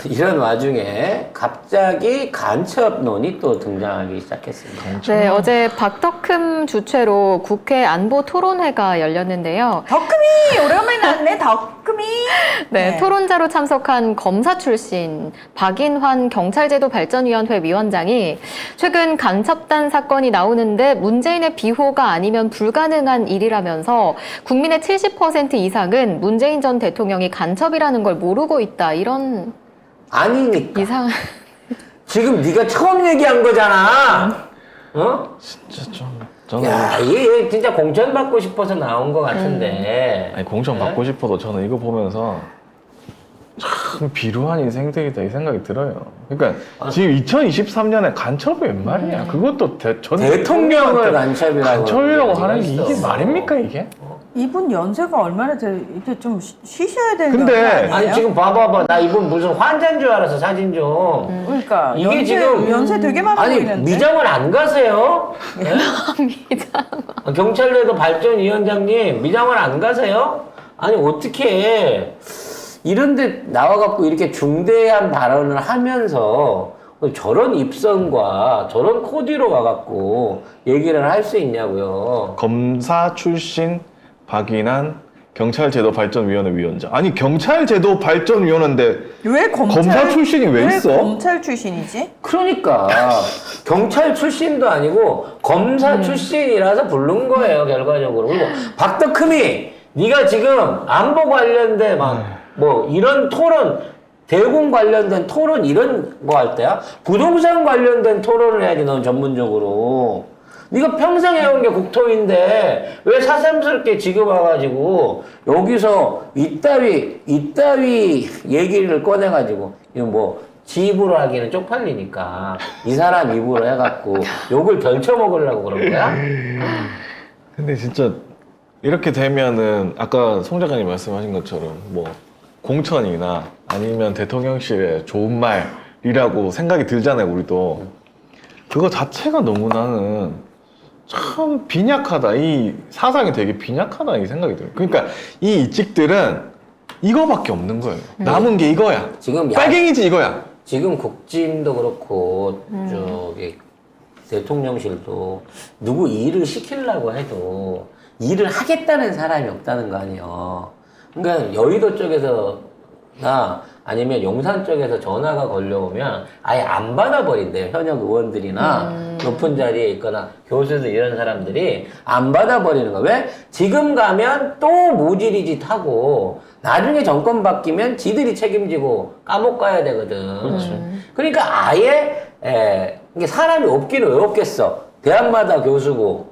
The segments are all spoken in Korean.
이런 와중에 갑자기 간첩론이 또 등장하기 시작했습니다. 네, 어제 박덕흠 주최로 국회 안보토론회가 열렸는데요. 덕금이 오랜만에 나왔네. 덕금이. 네, 토론자로 참석한 검사 출신 박인환 경찰제도 발전위원회 위원장이 최근 간첩단 사건이 나오는데 문재인의 비호가 아니면 불가능한 일이라면서 국민의 70% 이상은 문재인 전 대통령이 간첩이라는 걸 모르고 있다. 이런 아니니까. 이상한. 지금 네가 처음 얘기한 거잖아. 어? 진짜 좀 저는 야, 얘 진짜 공천 받고 싶어서 나온 것 같은데. 아니 공천 받고 싶어도 저는 이거 보면서 참 비루한 인생들이다 이 생각이 들어요. 그러니까 지금 2023년에 간첩이 웬 말이야? 그것도 전 대통령을 간첩이라고 간첩이라고 하는 게 있어. 이게 말입니까 이게? 이분 연세가 얼마나 돼? 이게 좀 쉬셔야 되는 근데- 거 아니에요? 아니 지금 봐봐봐, 나 이분 무슨 환자인 줄 알았어. 사진 좀. 그러니까 이게 지금 연세 되게 많아 아니 보이는데. 미장원 안 가세요? 네? 경찰대도 발전위원장님 미장원 안 가세요? 아니 어떻게 이런데 나와갖고 이렇게 중대한 발언을 하면서 저런 입성과 저런 코디로 와갖고 얘기를 할 수 있냐고요. 검사 출신 박인환 경찰제도 발전위원회 위원장. 아니 경찰제도 발전위원회인데 왜 검사 출신이 왜 있어? 검찰 출신이지? 그러니까 경찰 출신도 아니고 검사 출신이라서 부른 거예요 결과적으로. 그리고 박덕흠이 네가 지금 안보 관련된 막 뭐 이런 토론, 대공 관련된 토론 이런 거 할 때야 부동산 관련된 토론을 해야지. 넌 전문적으로 네가 평생 해온 게 국토인데 왜 사삼스럽게 지금 와가지고 여기서 이따위 얘기를 꺼내가지고 이거 뭐 지 입으로 하기는 쪽팔리니까 이 사람 입으로 해갖고 욕을 덜쳐먹으려고 그런 거야? 근데 진짜 이렇게 되면은 아까 송 작가님 말씀하신 것처럼 뭐 공천이나 아니면 대통령실의 좋은 말이라고 생각이 들잖아요, 우리도. 그거 자체가 너무 나는 참 빈약하다. 이 사상이 되게 빈약하다 이 생각이 들어요. 그러니까 이 이직들은 이거밖에 없는 거예요. 남은 게 이거야. 지금 빨갱이지 이거야. 지금 국짐도 그렇고 저기 대통령실도 누구 일을 시키려고 해도 일을 하겠다는 사람이 없다는 거 아니에요. 그러니까 여의도 쪽에서나 아니면 용산 쪽에서 전화가 걸려오면 아예 안 받아버린대요. 현역 의원들이나 높은 자리에 있거나 교수들 이런 사람들이 안 받아버리는 거야. 왜? 지금 가면 또 모질이짓 하고 나중에 정권 바뀌면 지들이 책임지고 감옥 가야 되거든. 그렇지. 그러니까 아예 이게 사람이 없기는 왜 없겠어. 대학마다 교수고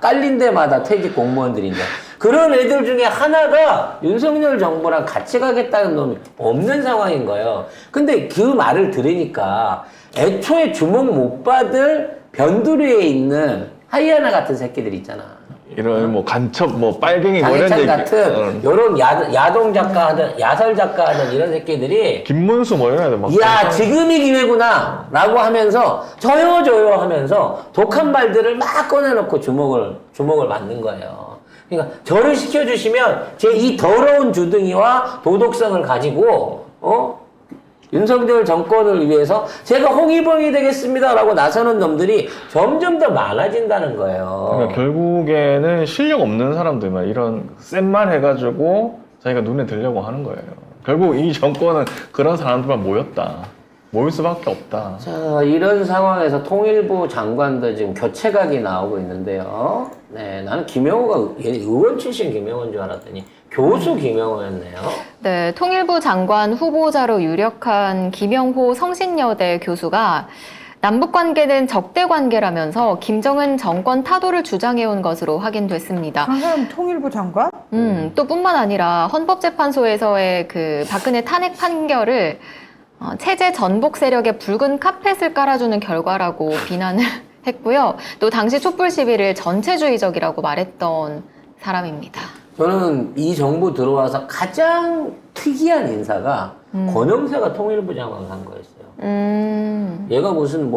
깔린 데마다 퇴직 공무원들인데 그런 애들 중에 하나가 윤석열 정부랑 같이 가겠다는 놈이 없는 상황인 거예요. 근데 그 말을 들으니까 애초에 주목 못 받을 변두리에 있는 하이에나 같은 새끼들 있잖아. 이런 뭐 간첩 뭐 빨갱이 뭐 이런 장해찬 얘기. 같은 요런 야동 작가 하든 야설 작가 하든 이런 새끼들이 김문수 뭐 이런 애들 막. 야 지금이 기회구나 라고 하면서 저요 하면서 독한 말들을 막 꺼내놓고 주목을 받는 거예요. 그러니까 저를 시켜주시면 제 이 더러운 주둥이와 도덕성을 가지고 윤석열 정권을 위해서 제가 홍위병이 되겠습니다 라고 나서는 놈들이 점점 더 많아진다는 거예요. 그러니까 결국에는 실력 없는 사람들만 이런 센 말 해가지고 자기가 눈에 들려고 하는 거예요. 결국 이 정권은 그런 사람들만 모일 수밖에 없다. 자, 이런 상황에서 통일부 장관도 지금 교체각이 나오고 있는데요. 네, 나는 김영호가 의원 출신 김영호인 줄 알았더니 교수 김영호였네요. 네, 통일부 장관 후보자로 유력한 김영호 성신여대 교수가 남북 관계는 적대 관계라면서 김정은 정권 타도를 주장해온 것으로 확인됐습니다. 한 사람 통일부 장관? 또 뿐만 아니라 헌법재판소에서의 그 박근혜 탄핵 판결을 체제 전복 세력의 붉은 카펫을 깔아주는 결과라고 비난을 했고요. 또 당시 촛불 시위를 전체주의적이라고 말했던 사람입니다. 저는 이 정부 들어와서 가장 특이한 인사가 권영세가 통일부 장관 한 거였어요. 얘가 무슨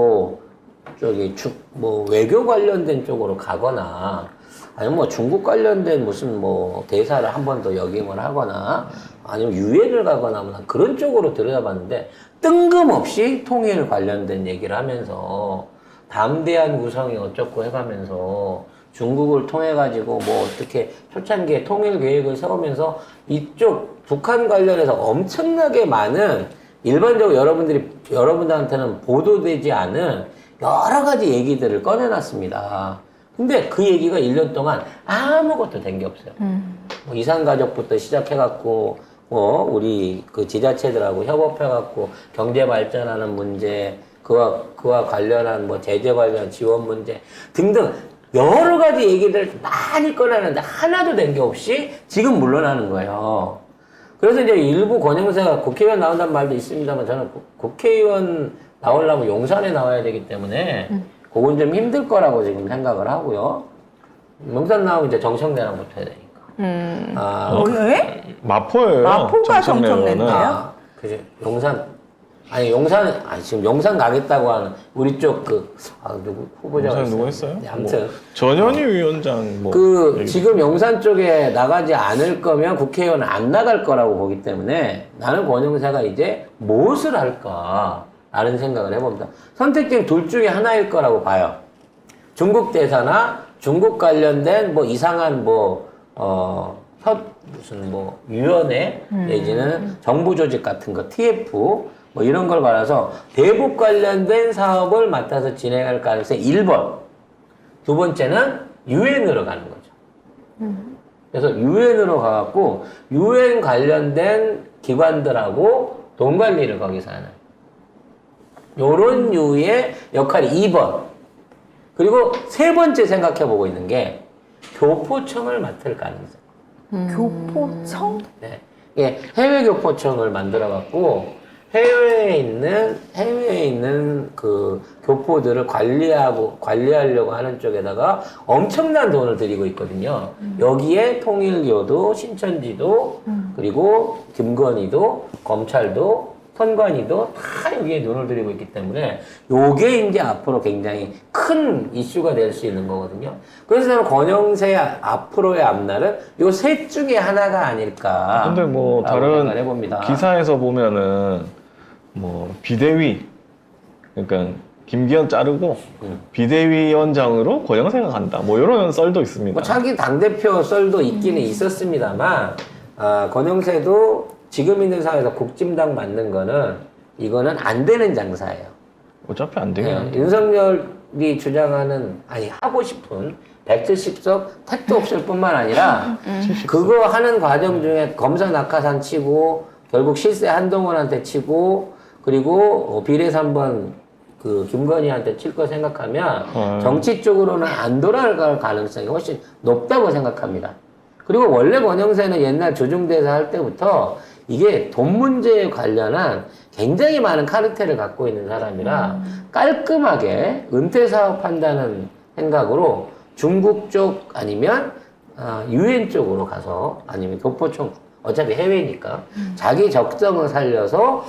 외교 관련된 쪽으로 가거나 아니면 뭐 중국 관련된 무슨 뭐 대사를 한 번 더 역임을 하거나 아니면 유엔을 가거나 뭐 그런 쪽으로 들여다봤는데 뜬금없이 통일 관련된 얘기를 하면서 담대한 구성이 어쩌고 해가면서 중국을 통해 가지고 뭐 어떻게 초창기에 통일 계획을 세우면서 이쪽 북한 관련해서 엄청나게 많은 일반적으로 여러분들한테는 보도되지 않은 여러 가지 얘기들을 꺼내놨습니다. 근데 그 얘기가 1년 동안 아무것도 된 게 없어요. 뭐 이산가족부터 시작해갖고 뭐 우리 그 지자체들하고 협업해갖고 경제 발전하는 문제, 그와 관련한 뭐 제재 관련 지원 문제 등등 여러 가지 얘기들을 많이 꺼내는데 하나도 된 게 없이 지금 물러나는 거예요. 그래서 이제 일부 권영세가 국회의원 나온다는 말도 있습니다만 저는 국회의원 나오려면 용산에 나와야 되기 때문에 그건 좀 힘들 거라고 지금 생각을 하고요. 용산 나오면 이제 정청래랑 붙어야 되니까. 왜? 마포예요. 마포가 정청래인데요? 그죠. 지금 용산 가겠다고 하는 우리 쪽 누구 후보자가 용산 있어요. 누구 했어요? 네, 아무튼. 뭐, 전현희 위원장 뭐. 지금 용산 쪽에 나가지 않을 거면 국회의원은 안 나갈 거라고 보기 때문에 나는 권영세가 이제 무엇을 할까라는 생각을 해봅니다. 선택지는 둘 중에 하나일 거라고 봐요. 중국 대사나 중국 관련된 뭐 이상한 위원회 내지는 정부 조직 같은 거, TF 뭐 이런 걸 받아서 대북 관련된 사업을 맡아서 진행할 가능성이 1번. 두 번째는 유엔으로 가는 거죠. 그래서 유엔으로 가갖고 유엔 관련된 기관들하고 돈 관리를 거기서 하는 요런 류의 역할이 2번. 그리고 세 번째 생각해보고 있는 게 교포청을 맡을 가능성. 교포청? 네. 이게 해외 교포청을 만들어갖고 해외에 있는 그 교포들을 관리하려고 하는 쪽에다가 엄청난 돈을 들이고 있거든요. 여기에 통일교도, 신천지도, 그리고 김건희도, 검찰도, 선관위도 다 여기에 눈을 들이고 있기 때문에 요게 이제 앞으로 굉장히 큰 이슈가 될 수 있는 거거든요. 그래서 저는 권영세 앞으로의 앞날은 요 셋 중에 하나가 아닐까. 근데 뭐 다른 해봅니다. 기사에서 보면은 뭐 비대위, 그러니까 김기현 자르고 비대위원장으로 권영세가 간다. 뭐 이런 썰도 있습니다. 뭐 자기 당대표 썰도 있기는 있었습니다만, 권영세도 지금 있는 상황에서 국진당 맞는 거는 이거는 안 되는 장사예요. 어차피 안 되겠네. 윤석열이 주장하는, 하고 싶은 170석 택도 없을 뿐만 아니라 그거 하는 과정 중에 검사 낙하산 치고 결국 실세 한동훈한테 치고 그리고 비례 3번 그 김건희한테 칠 거 생각하면 정치 쪽으로는 안 돌아갈 가능성이 훨씬 높다고 생각합니다. 그리고 원래 권영세는 옛날 조중대사 할 때부터 이게 돈 문제에 관련한 굉장히 많은 카르텔을 갖고 있는 사람이라 깔끔하게 은퇴 사업한다는 생각으로 중국 쪽 아니면 유엔 쪽으로 가서 아니면 교포청 어차피 해외니까 자기 적성을 살려서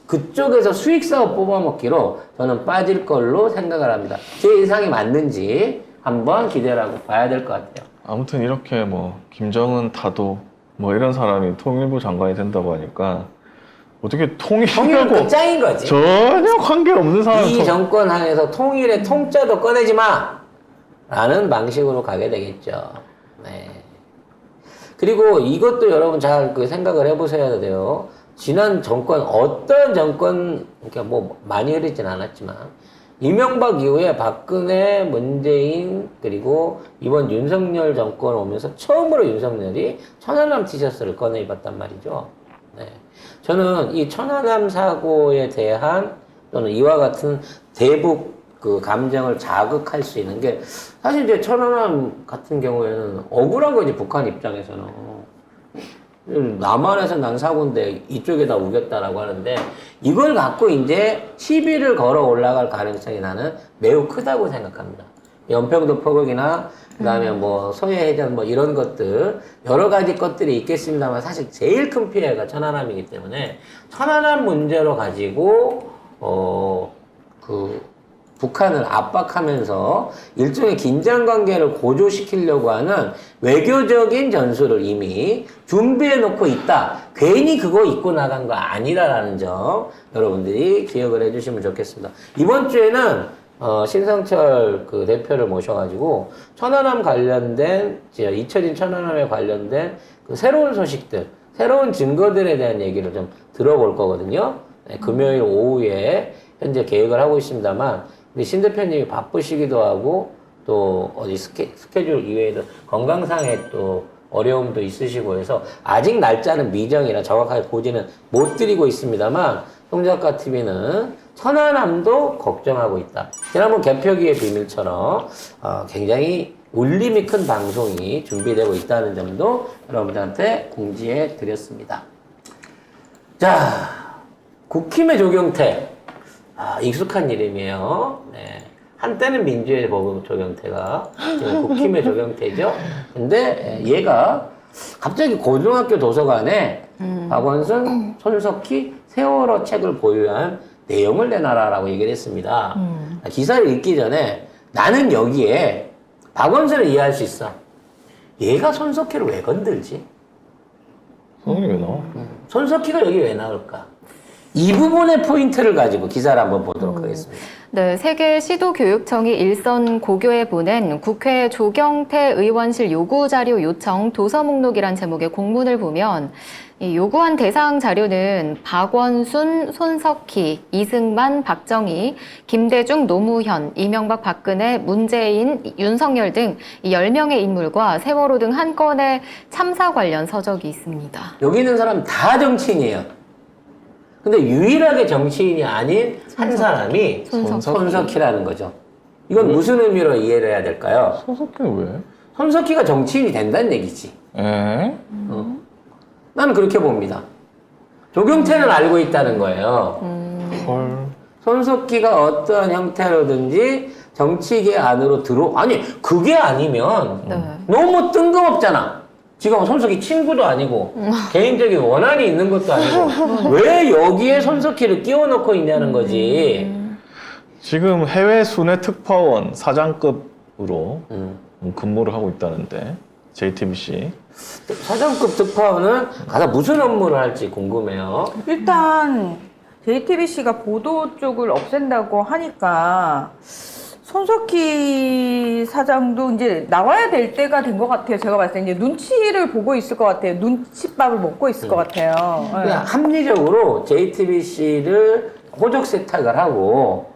그쪽에서 수익 사업 뽑아먹기로 저는 빠질 걸로 생각을 합니다. 제 예상이 맞는지 한번 기대를 하고 봐야 될 것 같아요. 아무튼 이렇게 뭐 김정은 타도 뭐 이런 사람이 통일부 장관이 된다고 하니까 어떻게 통일은 통일하고 끝장인 거지. 전혀 관계 없는 사람 이 정권 하에서 통일의 통짜도 꺼내지 마! 라는 방식으로 가게 되겠죠. 네. 그리고 이것도 여러분 잘 그 생각을 해보셔야 돼요. 지난 정권, 어떤 정권, 그러니까 뭐 많이 흐르진 않았지만, 이명박 이후에 박근혜, 문재인, 그리고 이번 윤석열 정권 오면서 처음으로 윤석열이 천안함 티셔츠를 꺼내 입었단 말이죠. 네. 저는 이 천안함 사고에 대한 또는 이와 같은 대북 그 감정을 자극할 수 있는 게 사실 이제 천안함 같은 경우에는 억울한 거지, 북한 입장에서는. 남한에서 난 사고인데 이쪽에다 우겼다라고 하는데 이걸 갖고 이제 시비를 걸어 올라갈 가능성이 나는 매우 크다고 생각합니다. 연평도 포격이나 그다음에 뭐 소해해전 뭐 이런 것들 여러 가지 것들이 있겠습니다만 사실 제일 큰 피해가 천안함이기 때문에 천안함 문제로 가지고 북한을 압박하면서 일종의 긴장 관계를 고조시키려고 하는 외교적인 전술을 이미 준비해 놓고 있다. 괜히 그거 입고 나간 거 아니다라는 점 여러분들이 기억을 해주시면 좋겠습니다. 이번 주에는 신성철 그 대표를 모셔가지고 천안함 관련된 잊혀진 천안함에 관련된 그 새로운 소식들, 새로운 증거들에 대한 얘기를 좀 들어볼 거거든요. 네, 금요일 오후에 현재 계획을 하고 있습니다만 우리 신 대표님이 바쁘시기도 하고 또 어디 스케줄 이외에도 건강상의 또 어려움도 있으시고 해서 아직 날짜는 미정이라 정확하게 보지는 못 드리고 있습니다만 송작가 TV는 천안함도 걱정하고 있다. 지난번 개표기의 비밀처럼 굉장히 울림이 큰 방송이 준비되고 있다는 점도 여러분들한테 공지해 드렸습니다. 자, 국힘의 조경태. 익숙한 이름이에요. 네. 한때는 민주의 보고 조경태가 지금 국힘의 조경태죠. 근데 얘가 갑자기 고등학교 도서관에 박원순, 손석희, 세월호 책을 보유한 내용을 내놔라라고 얘기를 했습니다. 기사를 읽기 전에 나는 여기에 박원순을 이해할 수 있어. 얘가 손석희를 왜 건들지? 성이 왜 나와? 손석희가 여기 왜 나올까? 이 부분의 포인트를 가지고 기사를 한번 보도록 하겠습니다. 네, 세계 시도교육청이 일선 고교에 보낸 국회 조경태 의원실 요구 자료 요청 도서 목록이란 제목의 공문을 보면 이 요구한 대상 자료는 박원순, 손석희, 이승만, 박정희, 김대중, 노무현, 이명박, 박근혜, 문재인, 윤석열 등 10명의 인물과 세월호 등 한 건의 참사 관련 서적이 있습니다. 여기 있는 사람 다 정치인이에요. 근데 유일하게 정치인이 아닌 한 사람이 손석희라는 거죠. 이건 무슨 의미로 이해를 해야 될까요? 손석희는 왜? 손석희가 정치인이 된다는 얘기지. 에? 나는 그렇게 봅니다. 조경태는 알고 있다는 거예요. 헐. 손석희가 어떠한 형태로든지 정치계 안으로 아니 그게 아니면 네. 너무 뜬금없잖아. 지금 손석희 친구도 아니고 개인적인 원한이 있는 것도 아니고 왜 여기에 손석희를 끼워넣고 있냐는 거지. 지금 해외 순회 특파원 사장급으로 근무를 하고 있다는데 JTBC. 사장급 특파원은 가서 무슨 업무를 할지 궁금해요. 일단 JTBC가 보도 쪽을 없앤다고 하니까 손석희 사장도 이제 나와야 될 때가 된 것 같아요. 제가 봤을 때 이제 눈치를 보고 있을 것 같아요. 눈치밥을 먹고 있을 것 같아요. 네. 그냥 합리적으로 JTBC를 호적 세탁을 하고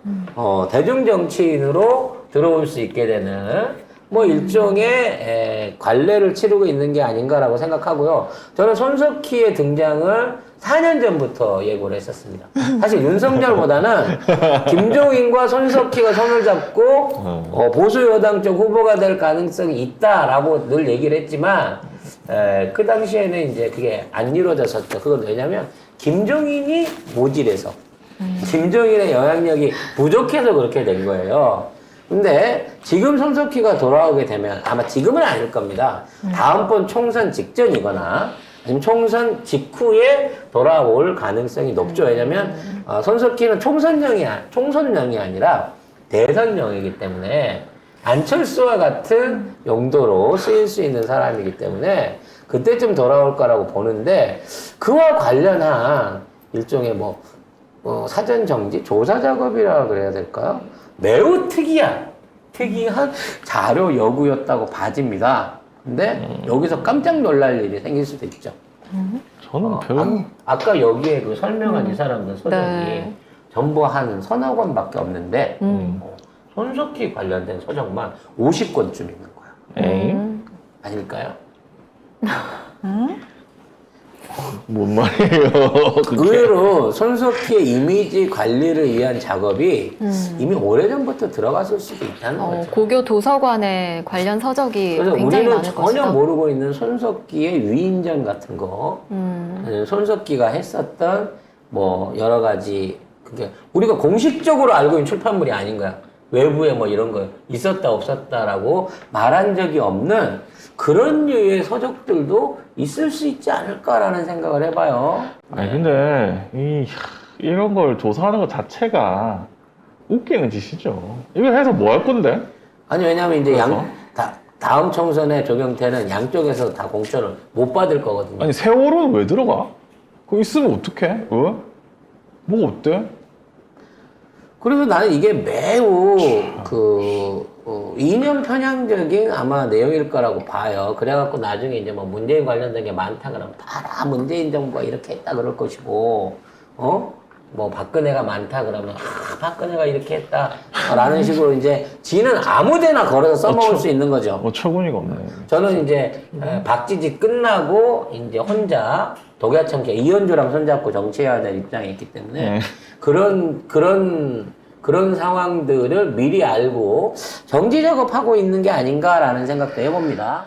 대중 정치인으로 들어올 수 있게 되는 뭐 일종의 관례를 치르고 있는 게 아닌가라고 생각하고요. 저는 손석희의 등장을 4년 전부터 예고를 했었습니다. 사실 윤석열보다는 김종인과 손석희가 손을 잡고 보수 여당 쪽 후보가 될 가능성이 있다라고 늘 얘기를 했지만 그 당시에는 이제 그게 안 이루어졌었죠. 그건 왜냐면 김종인이 모질해서 김종인의 영향력이 부족해서 그렇게 된 거예요. 근데 지금 손석희가 돌아오게 되면 아마 지금은 아닐 겁니다. 다음번 총선 직전이거나 아니면 총선 직후에 돌아올 가능성이 높죠. 왜냐면 손석희는 총선령이 아니라 대선령이기 때문에 안철수와 같은 용도로 쓰일 수 있는 사람이기 때문에 그때쯤 돌아올 거라고 보는데 그와 관련한 일종의 사전 정지 조사 작업이라고 그래야 될까요? 매우 특이한 자료 요구였다고 봐집니다. 근데 여기서 깜짝 놀랄 일이 생길 수도 있죠. 저는 별로. 아까 여기에 그 설명한 이 사람들 서적이 네. 전부 한 서너 권밖에 없는데 손석희 관련된 서적만 50권쯤 있는 거야. 에이? 아닐까요? 뭔 말이에요? 그게. 의외로 손석희의 이미지 관리를 위한 작업이 이미 오래전부터 들어갔을 수도 있다는 거죠. 고교 도서관에 관련 서적이 그래서 굉장히 우리는 많을 전혀 것이다. 모르고 있는 손석희의 위인전 같은 거, 손석희가 했었던 여러 가지 그게 우리가 공식적으로 알고 있는 출판물이 아닌 거야. 외부에 이런 거 있었다 없었다라고 말한 적이 없는 그런 류의 서적들도 있을 수 있지 않을까라는 생각을 해봐요. 아니 근데 이런 걸 조사하는 것 자체가 웃기는 짓이죠. 이거 해서 뭐 할 건데? 아니 왜냐면 이제 그래서? 다음 총선에 조경태는 양쪽에서 다 공천을 못 받을 거거든요. 아니 세월호는 왜 들어가? 그거 있으면 어떡해? 왜? 뭐 어때? 그래서 나는 이게 매우 이념 편향적인 아마 내용일 거라고 봐요. 그래갖고 나중에 이제 뭐 문재인 관련된 게 많다 그러면 다 문재인 정부가 이렇게 했다 그럴 것이고, 뭐 박근혜가 많다 그러면 박근혜가 이렇게 했다라는 식으로 이제 지는 아무데나 걸어서 써먹을 수 있는 거죠. 뭐 처구니가 없네. 저는 이제 박지지 끝나고 이제 혼자 독야청계 이현주랑 손잡고 정치해야 될 입장에 있기 때문에 그런 상황들을 미리 알고 정지 작업하고 있는 게 아닌가라는 생각도 해봅니다.